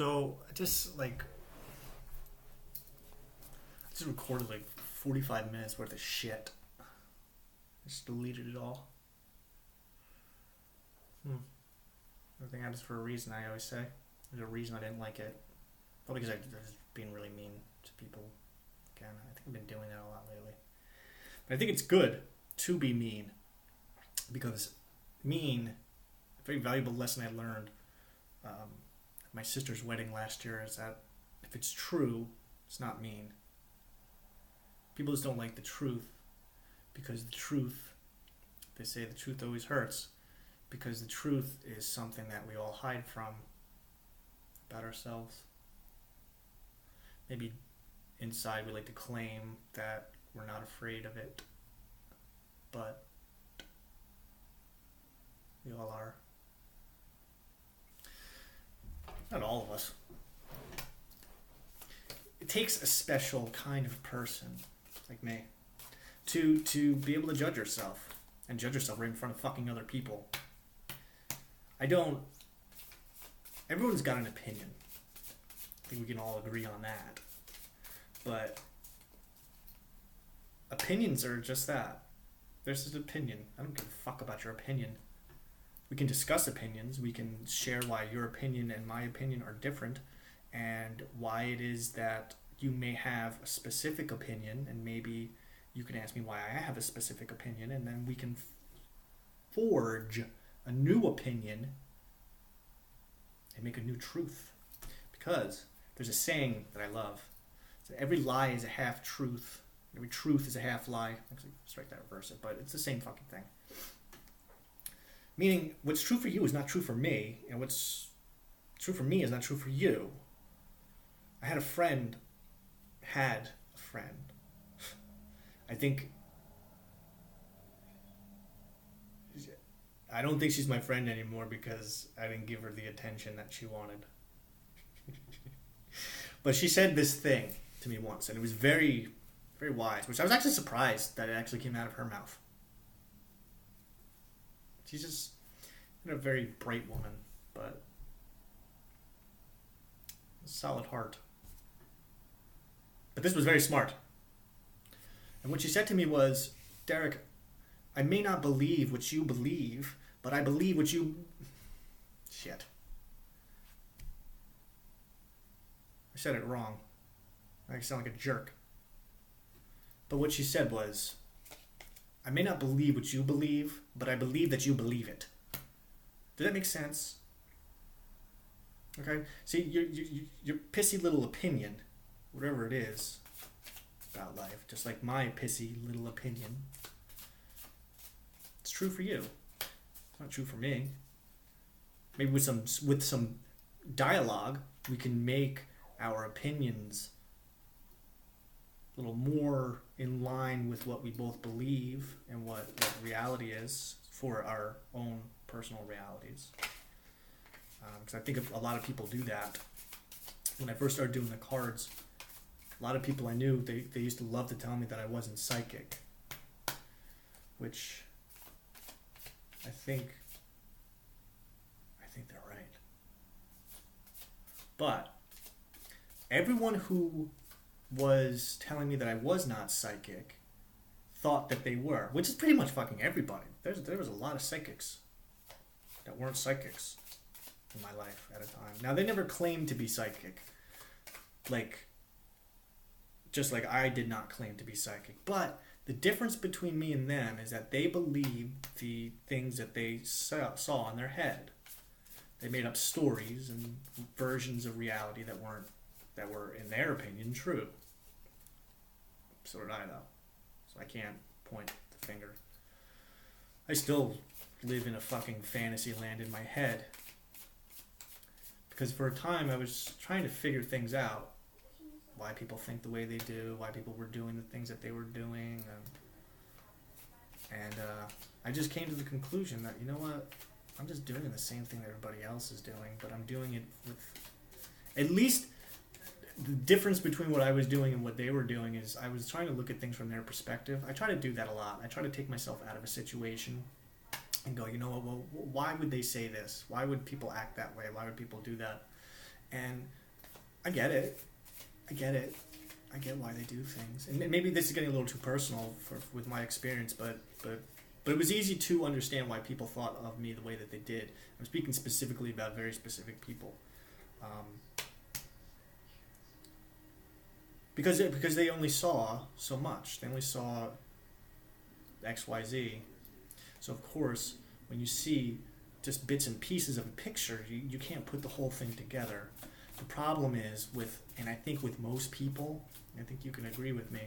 So I just recorded like 45 minutes worth of shit. I just deleted it all. Everything happens for a reason, I always say. There's a reason I didn't like it. Probably because I was being really mean to people. Again, I think I've been doing that a lot lately. But I think it's good to be mean. Because a very valuable lesson I learned at my sister's wedding last year is that if it's true, it's not mean. People just don't like the truth because the truth, they say the truth always hurts, because the truth is something that we all hide from about ourselves. Maybe inside we like to claim that we're not afraid of it, but we all are. Not all of us. It takes a special kind of person like me to be able to judge yourself, and judge yourself right in front of fucking other people. Everyone's got an opinion. I think we can all agree on that. But opinions are just that. There's an opinion. I don't give a fuck about your opinion. We can discuss opinions. We can share why your opinion and my opinion are different, and why it is that you may have a specific opinion, and maybe you can ask me why I have a specific opinion, and then we can forge a new opinion and make a new truth. Because there's a saying that I love. So every lie is a half truth. Every truth is a half lie. Actually, strike that, reverse it, but it's the same fucking thing. Meaning, what's true for you is not true for me, and what's true for me is not true for you. I had a friend. I don't think she's my friend anymore because I didn't give her the attention that she wanted. But she said this thing to me once, and it was very, very wise, which I was actually surprised that it actually came out of her mouth. She's just a very bright woman, but a solid heart. But this was very smart. And what she said to me was, Derek, I may not believe what you believe, but I believe what you... Shit. I said it wrong. I sound like a jerk. But what she said was, I may not believe what you believe, but I believe that you believe it. Did that make sense? Okay? See, your pissy little opinion, whatever it is about life, just like my pissy little opinion, it's true for you. It's not true for me. Maybe with some dialogue, we can make our opinions a little more in line with what we both believe and what reality is for our own personal realities. Because I think a lot of people do that. When I first started doing the cards, a lot of people I knew, they used to love to tell me that I wasn't psychic, which I think they're right. But everyone who was telling me that I was not psychic thought that they were, which is pretty much fucking everybody. There was a lot of psychics that weren't psychics in my life at a time. Now, they never claimed to be psychic, just like I did not claim to be psychic. But the difference between me and them is that they believed the things that they saw in their head. They made up stories and versions of reality that were, in their opinion, true. So did I, though. So I can't point the finger. I still live in a fucking fantasy land in my head. Because for a time I was trying to figure things out. Why people think the way they do, why people were doing the things that they were doing. And I just came to the conclusion that, you know what? I'm just doing the same thing that everybody else is doing, but I'm doing it with... At least the difference between what I was doing and what they were doing is I was trying to look at things from their perspective. I try to do that a lot. I try to take myself out of a situation and go, you know what, well, why would they say this? Why would people act that way? Why would people do that? And I get it. I get why they do things. And maybe this is getting a little too personal with my experience, but it was easy to understand why people thought of me the way that they did. I'm speaking specifically about very specific people. Because they only saw so much. They only saw XYZ. So of course, when you see just bits and pieces of a picture, you can't put the whole thing together. The problem is and I think with most people, I think you can agree with me,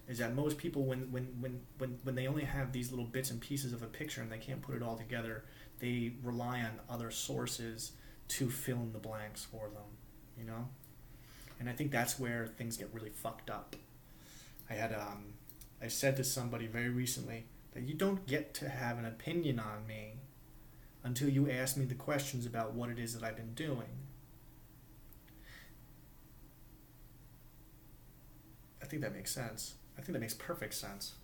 is that most people, when they only have these little bits and pieces of a picture and they can't put it all together, they rely on other sources to fill in the blanks for them, you know? And I think that's where things get really fucked up. I said to somebody very recently that you don't get to have an opinion on me until you ask me the questions about what it is that I've been doing. I think that makes sense. I think that makes perfect sense.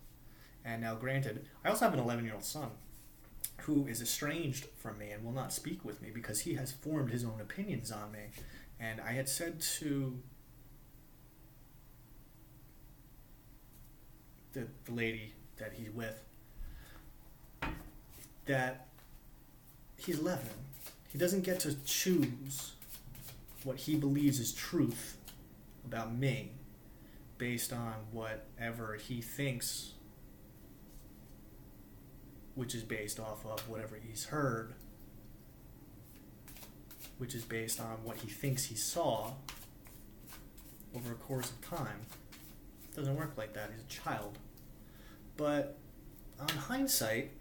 And now, granted, I also have an 11-year-old son who is estranged from me and will not speak with me because he has formed his own opinions on me. And I had said to the lady that he's with that he's 11. He doesn't get to choose what he believes is truth about me based on whatever he thinks, which is based off of whatever he's heard, which is based on what he thinks he saw over a course of time. It doesn't work like that. He's a child. But on hindsight,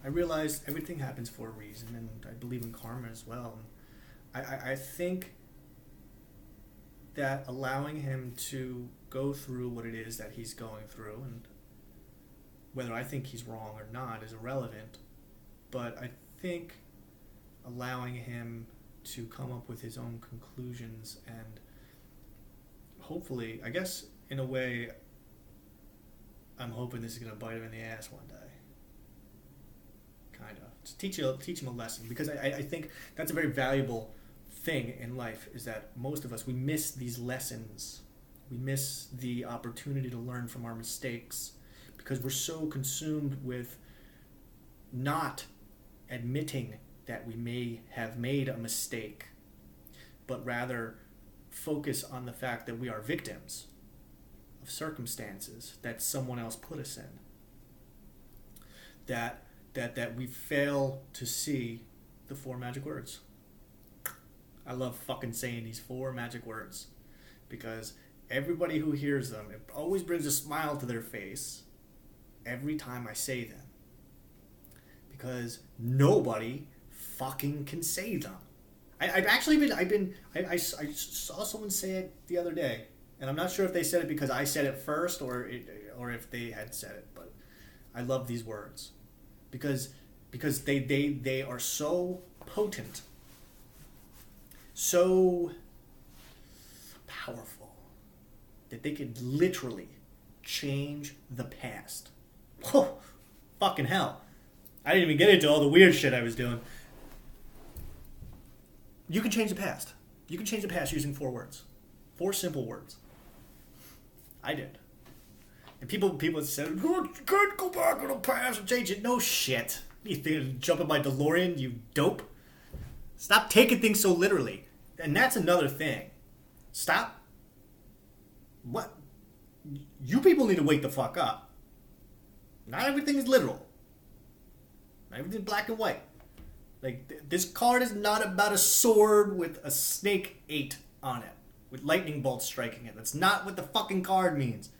I realized everything happens for a reason, and I believe in karma as well. And I think that allowing him to go through what it is that he's going through, and whether I think he's wrong or not is irrelevant, but I think allowing him to come up with his own conclusions and hopefully, I guess in a way, I'm hoping this is going to bite him in the ass one day. Kind of. Just teach him a lesson, because I think that's a very valuable thing in life, is that most of us, we miss these lessons. We miss the opportunity to learn from our mistakes because we're so consumed with not admitting that we may have made a mistake, but rather focus on the fact that we are victims of circumstances that someone else put us in. That we fail to see the 4 magic words. I love fucking saying these 4 magic words because everybody who hears them, it always brings a smile to their face every time I say them. Because nobody fucking can say them. I saw someone say it the other day, and I'm not sure if they said it because I said it first or if they had said it, but I love these words because they are so potent, so powerful, that they could literally change the past. Whoa, fucking hell. I didn't even get into all the weird shit I was doing. You can change the past. You can change the past using 4 words. 4 simple words. I did. And people said, oh, you can't go back in the past and change it. No shit. You think to jump in my DeLorean, you dope? Stop taking things so literally. And that's another thing. Stop. What? You people need to wake the fuck up. Not everything is literal. Not everything is black and white. Like, this card is not about a sword with a snake 8 on it, with lightning bolts striking it. That's not what the fucking card means.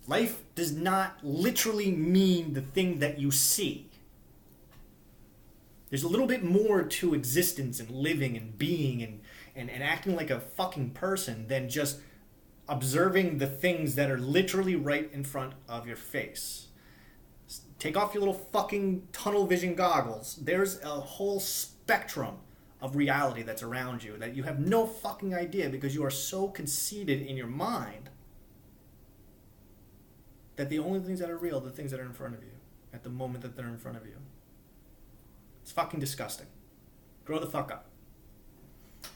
Life does not literally mean the thing that you see. There's a little bit more to existence and living and being and acting like a fucking person than just observing the things that are literally right in front of your face. Take off your little fucking tunnel vision goggles. There's a whole spectrum of reality that's around you that you have no fucking idea because you are so conceited in your mind that the only things that are real are the things that are in front of you at the moment that they're in front of you. It's fucking disgusting. Grow the fuck up.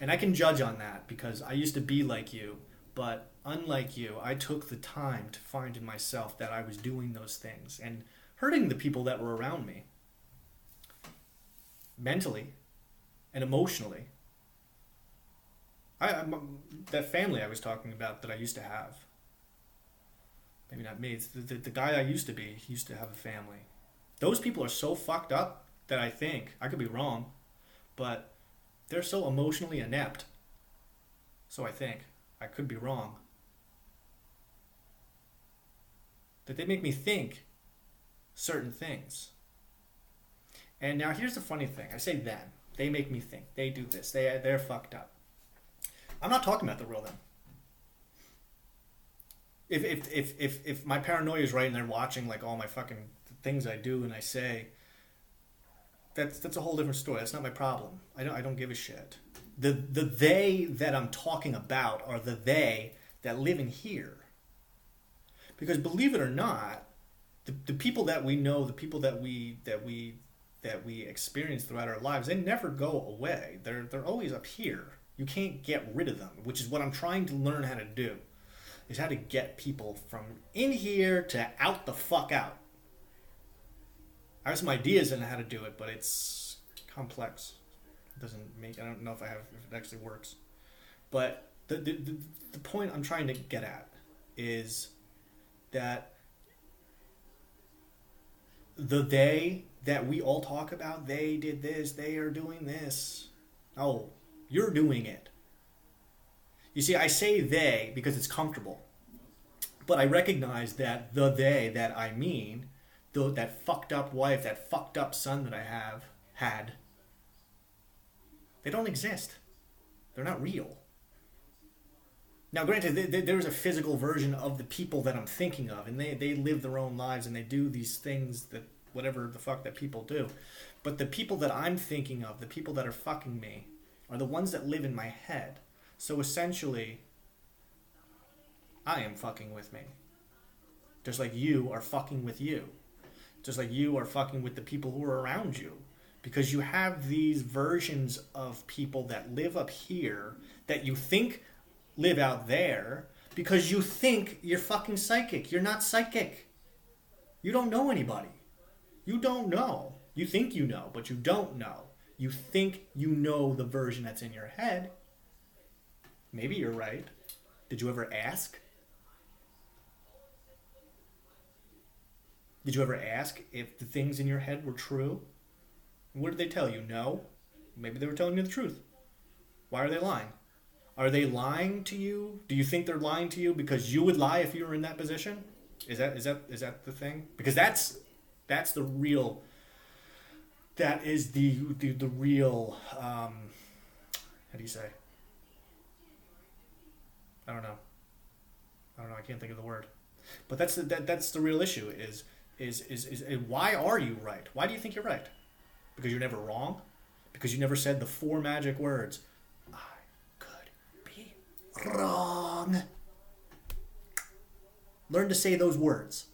And I can judge on that because I used to be like you, but unlike you, I took the time to find in myself that I was doing those things and hurting the people that were around me mentally and emotionally. That family I was talking about that I used to have, maybe not me, it's the guy I used to be, he used to have a family. Those people are so fucked up that I think, I could be wrong, but they're so emotionally inept. So I think, I could be wrong, that they make me think certain things. And now here's the funny thing. I say them. They make me think. They do this. They're fucked up. I'm not talking about the real them. If my paranoia is right and they're watching like all my fucking things I do and I say, that's a whole different story. That's not my problem. I don't give a shit. The they that I'm talking about are the they that live in here. Because believe it or not, the people that we know, the people that we experience throughout our lives, they never go away. They're always up here. You can't get rid of them, which is what I'm trying to learn how to do. Is how to get people from in here to out the fuck out. I have some ideas on how to do it, but it's complex. It doesn't make. I don't know if it actually works. But the point I'm trying to get at is that the they that we all talk about, they did this, they are doing this. Oh, you're doing it. You see, I say they because it's comfortable. But I recognize that the they that I mean, that fucked up wife, that fucked up son that I had, they don't exist. They're not real. Now, granted, there's a physical version of the people that I'm thinking of, and they live their own lives and they do these things that, whatever the fuck that people do. But the people that I'm thinking of, the people that are fucking me, are the ones that live in my head. So essentially, I am fucking with me. Just like you are fucking with you. Just like you are fucking with the people who are around you. Because you have these versions of people that live up here that you think live out there because you think you're fucking psychic. You're not psychic. You don't know anybody. You don't know. You think you know, but you don't know. You think you know the version that's in your head. Maybe you're right. Did you ever ask? Did you ever ask if the things in your head were true? What did they tell you? No. Maybe they were telling you the truth. Why are they lying? Are they lying to you? Do you think they're lying to you because you would lie if you were in that position? Is that the thing? Because that's the real. That is the real. How do you say? I don't know. I can't think of the word. But that's the real issue. Is why are you right? Why do you think you're right? Because you're never wrong? Because you never said the 4 magic words. I could be wrong. Learn to say those words.